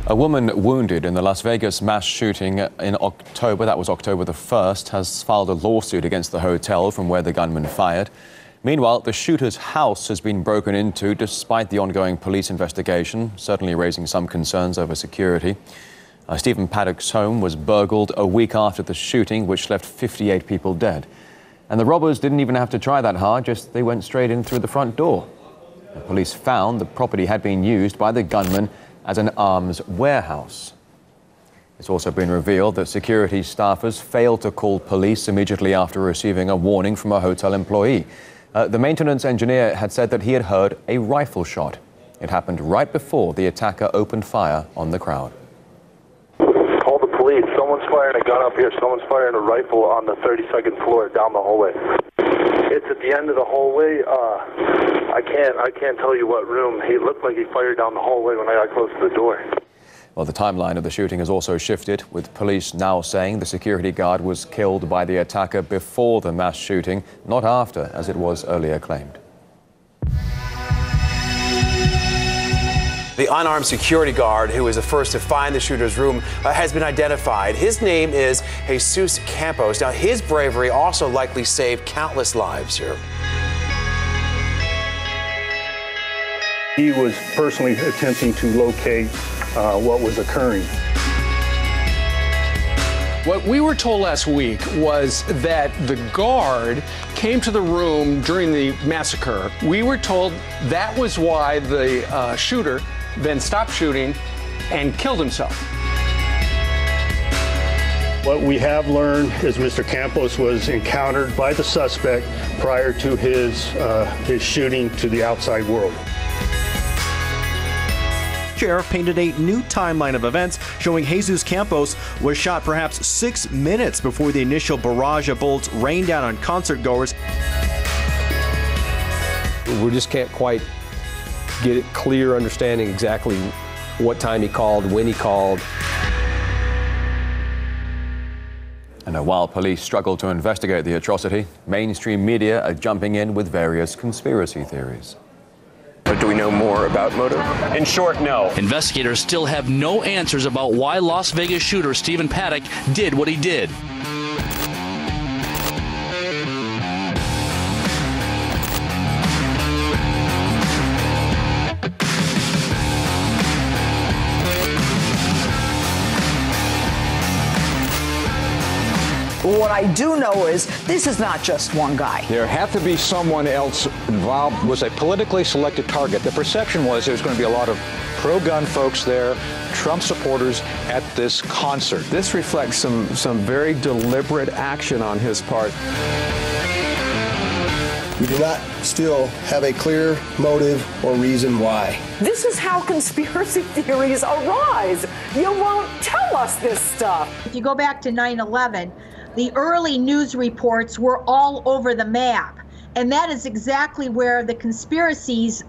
A woman wounded in the Las Vegas mass shooting in October, that was October the 1st, has filed a lawsuit against the hotel from where the gunman fired. Meanwhile, the shooter's house has been broken into despite the ongoing police investigation, certainly raising some concerns over security. Stephen Paddock's home was burgled a week after the shooting, which left 58 people dead. And the robbers didn't even have to try that hard, they went straight in through the front door. The police found the property had been used by the gunman as an arms warehouse. It's also been revealed that security staffers failed to call police immediately after receiving a warning from a hotel employee. The maintenance engineer had said that he had heard a rifle shot. It happened right before the attacker opened fire on the crowd. Call the police. Someone's firing a gun up here. Someone's firing a rifle on the 32nd floor down the hallway. It's at the end of the hallway. I can't tell you what room. He looked like he fired down the hallway when I got close to the door. Well, the timeline of the shooting has also shifted, with police now saying the security guard was killed by the attacker before the mass shooting, not after, as it was earlier claimed. The unarmed security guard who was the first to find the shooter's room has been identified. His name is Jesus Campos. Now, his bravery also likely saved countless lives here. He was personally attempting to locate what was occurring. What we were told last week was that the guard came to the room during the massacre. We were told that was why the shooter then stopped shooting and killed himself. What we have learned is Mr. Campos was encountered by the suspect prior to his shooting to the outside world. Sheriff painted a new timeline of events showing Jesus Campos was shot perhaps 6 minutes before the initial barrage of bullets rained down on concert goers. We just can't quite get it clear understanding exactly what time he called, when he called. And while police struggle to investigate the atrocity, mainstream media are jumping in with various conspiracy theories. But do we know more about motive? In short, no. Investigators still have no answers about why Las Vegas shooter Stephen Paddock did what he did. What I do know is this is not just one guy. There had to be someone else involved. It was a politically selected target. The perception was there was going to be a lot of pro-gun folks there, Trump supporters at this concert. This reflects some very deliberate action on his part. We do not still have a clear motive or reason why. This is how conspiracy theories arise. You won't tell us this stuff. If you go back to 9/11, the early news reports were all over the map. And that is exactly where the conspiracies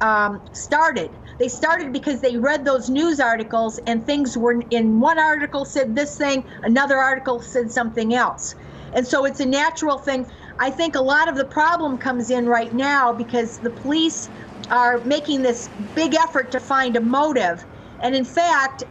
started. They started because they read those news articles and things were in one article said this thing, another article said something else. And so it's a natural thing. I think a lot of the problem comes in right now because the police are making this big effort to find a motive. And in fact,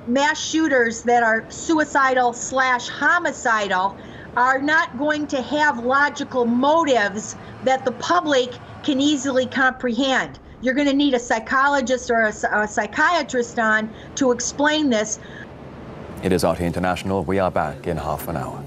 mass shooters that are suicidal/homicidal are not going to have logical motives that the public can easily comprehend. You're going to need a psychologist or a psychiatrist on to explain this. It is RT International. We are back in half an hour.